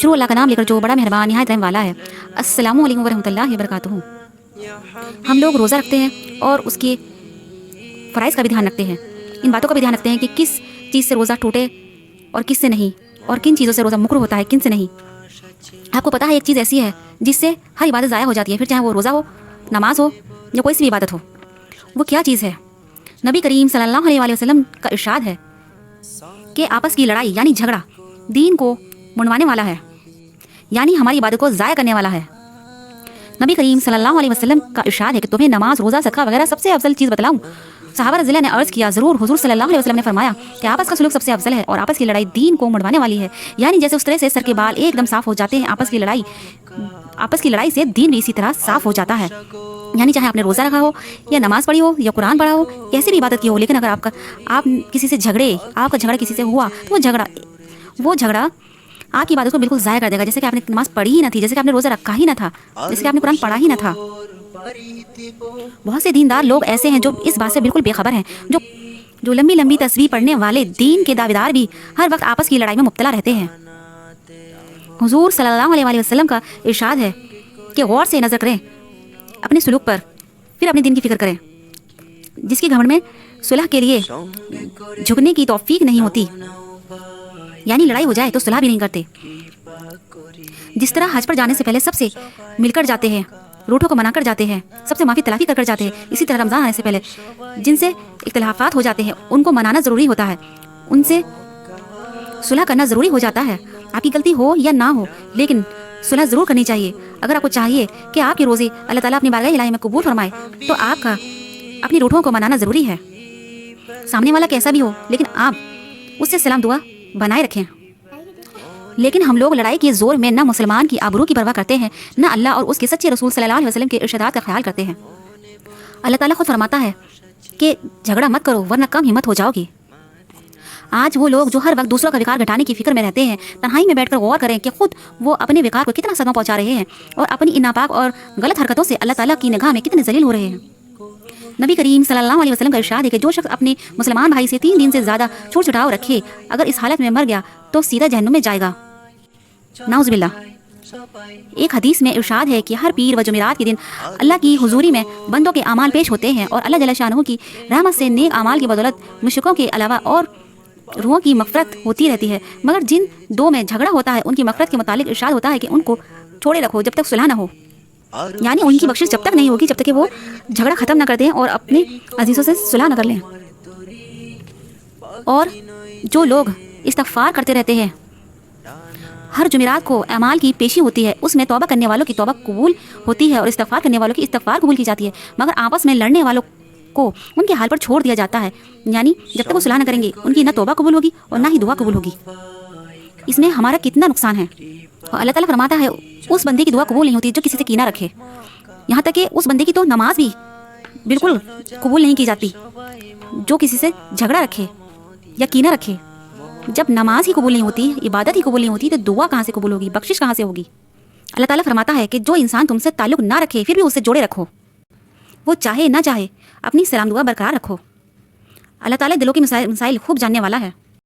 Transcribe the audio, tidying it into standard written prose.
شروع اللہ کا نام لے کر جو بڑا مہربان نہایت رحم والا ہے۔ السلام علیکم ورحمۃ اللہ وبرکاتہ۔ ہم لوگ روزہ رکھتے ہیں اور اس کے فرائض کا بھی دھیان رکھتے ہیں، ان باتوں کا بھی دھیان رکھتے ہیں کہ کس چیز سے روزہ ٹوٹے اور کس سے نہیں، اور کن چیزوں سے روزہ مکروہ ہوتا ہے، کن سے نہیں۔ آپ کو پتہ ہے ایک چیز ایسی ہے جس سے ہر عبادت ضائع ہو جاتی ہے، پھر چاہے وہ روزہ ہو، نماز ہو یا کوئی سی بھی عبادت ہو۔ وہ کیا چیز ہے؟ نبی کریم صلی اللہ علیہ وآلہ وسلم کا ارشاد ہے کہ آپس کی لڑائی یعنی جھگڑا دین کو منڈوانے والا ہے، یعنی ہماری عبادت کو ضائع کرنے والا ہے۔ نبی کریم صلی اللہ علیہ وسلم کا ارشاد ہے کہ تمہیں نماز، روزہ، صدقہ وغیرہ سب سے افضل چیز بتلاؤں؟ صحابہ رضی اللہ نے عرض کیا ضرور۔ حضور صلی اللہ علیہ وسلم نے فرمایا کہ آپس کا سلوک سب سے افضل ہے اور آپس کی لڑائی دین کو منڈوانے والی ہے، یعنی جیسے اس طرح سے سر کے بال ایک دم صاف ہو جاتے ہیں، آپس کی لڑائی سے دین بھی اسی طرح صاف ہو جاتا ہے۔ یعنی چاہے آپ نے روزہ رکھا ہو یا نماز پڑھی ہو یا قرآن پڑھا ہو، کیسی بھی عبادت کی ہو، لیکن اگر آپ کسی سے جھگڑے، آپ کا جھگڑا کسی سے ہوا تو وہ جھگڑا آپ کی عبادت کو بالکل ضائع کر دے گا، جیسے کہ آپ نے نماز پڑھی ہی نہ تھی، جیسے کہ آپ نے روزہ رکھا ہی نہ تھا، جیسے کہ آپ نے قرآن پڑھا ہی نہ تھا۔ بہت سے دیندار لوگ ایسے ہیں جو اس بات سے بالکل بے خبر ہیں، جو لمبی لمبی تسبیح پڑھنے والے دین کے دعویدار بھی ہر وقت آپس کی لڑائی میں مبتلا رہتے ہیں۔ حضور صلی اللہ علیہ وسلم کا ارشاد ہے کہ غور سے نظر کریں اپنے سلوک پر، پھر اپنے دین کی فکر کریں۔ جس کی گھمنڈ میں صلح کے لیے جھکنے کی توفیق نہیں ہوتی، یعنی لڑائی ہو جائے تو صلح بھی نہیں کرتے۔ جس طرح حج پر جانے سے پہلے سب سے مل کر جاتے ہیں، روٹوں کو منا کر جاتے ہیں، سب سے معافی تلافی کر جاتے ہیں، اسی طرح رمضان آنے سے پہلے جن سے اختلافات ہو جاتے ہیں ان کو منانا ضروری ہوتا ہے، ان سے صلح کرنا ضروری ہو جاتا ہے۔ آپ کی غلطی ہو یا نہ ہو، لیکن صلح ضرور کرنی چاہیے۔ اگر آپ کو چاہیے کہ آپ کی روزے اللہ تعالیٰ اپنی بارگاہ الہی میں قبول فرمائے تو آپ کا اپنی روٹوں کو منانا ضروری ہے، سامنے والا کیسا بھی ہو، لیکن آپ اس سے سلام دعا بنائے رکھیں۔ لیکن ہم لوگ لڑائی کے زور میں نہ مسلمان کی آبرو کی پرواہ کرتے ہیں، نہ اللہ اور اس کے سچے رسول صلی اللہ علیہ وسلم کے ارشادات کا خیال کرتے ہیں۔ اللہ تعالیٰ خود فرماتا ہے کہ جھگڑا مت کرو ورنہ کم ہمت ہو جاؤ گی۔ آج وہ لوگ جو ہر وقت دوسروں کا وقار گھٹانے کی فکر میں رہتے ہیں، تنہائی میں بیٹھ کر غور کریں کہ خود وہ اپنے وقار کو کتنا صدمہ پہنچا رہے ہیں اور اپنی ان ناپاک اور غلط حرکتوں سے اللہ تعالیٰ کی نگاہ میں کتنے ذلیل ہو رہے ہیں۔ نبی کریم صلی اللہ علیہ وسلم کا ارشاد ہے کہ جو شخص اپنے مسلمان بھائی سے 3 دن سے زیادہ چھوٹ چھٹاؤ رکھے، اگر اس حالت میں مر گیا تو سیدھا جہنم میں جائے گا، نعوذ باللہ۔ ایک حدیث میں ارشاد ہے کہ ہر پیر و جمعرات کے دن اللہ کی حضوری میں بندوں کے اعمال پیش ہوتے ہیں اور اللہ جل شانہ کی رحمت سے نیک اعمال کی بدولت مشرکوں کے علاوہ اور روحوں کی مغفرت ہوتی رہتی ہے، مگر جن دو میں جھگڑا ہوتا ہے ان کی مغفرت کے متعلق ارشاد ہوتا ہے کہ ان کو چھوڑے رکھو جب تک صلح نہ ہو، یعنی ان کی بخشش جب تک نہیں ہوگی جب تک کہ وہ جھگڑا ختم نہ کر دیں اور اپنے عزیزوں سے صلح نہ کر لیں۔ اور جو لوگ استغفار کرتے رہتے ہیں، ہر جمعرات کو اعمال کی پیشی ہوتی ہے، اس میں توبہ کرنے والوں کی توبہ قبول ہوتی ہے اور استغفار کرنے والوں کی استغفار قبول کی جاتی ہے، مگر آپس میں لڑنے والوں کو ان کے حال پر چھوڑ دیا جاتا ہے، یعنی جب تک وہ صلح نہ کریں گے ان کی نہ توبہ قبول ہوگی اور نہ ہی دعا قبول ہوگی۔ اس میں ہمارا کتنا نقصان ہے۔ اور اللہ تعالیٰ فرماتا ہے اس بندے کی دعا قبول نہیں ہوتی جو کسی سے کینہ رکھے، یہاں تک کہ اس بندے کی تو نماز بھی بالکل قبول نہیں کی جاتی جو کسی سے جھگڑا رکھے یا کینہ رکھے۔ جب نماز ہی قبول نہیں ہوتی، عبادت ہی قبول نہیں ہوتی، تو دعا کہاں سے قبول ہوگی، بخشش کہاں سے ہوگی؟ اللہ تعالیٰ فرماتا ہے کہ جو انسان تم سے تعلق نہ رکھے پھر بھی اسے جوڑے رکھو، وہ چاہے نہ چاہے اپنی سلام دعا برقرار رکھو۔ اللہ تعالیٰ دلوں کے مسائل خوب جاننے والا ہے۔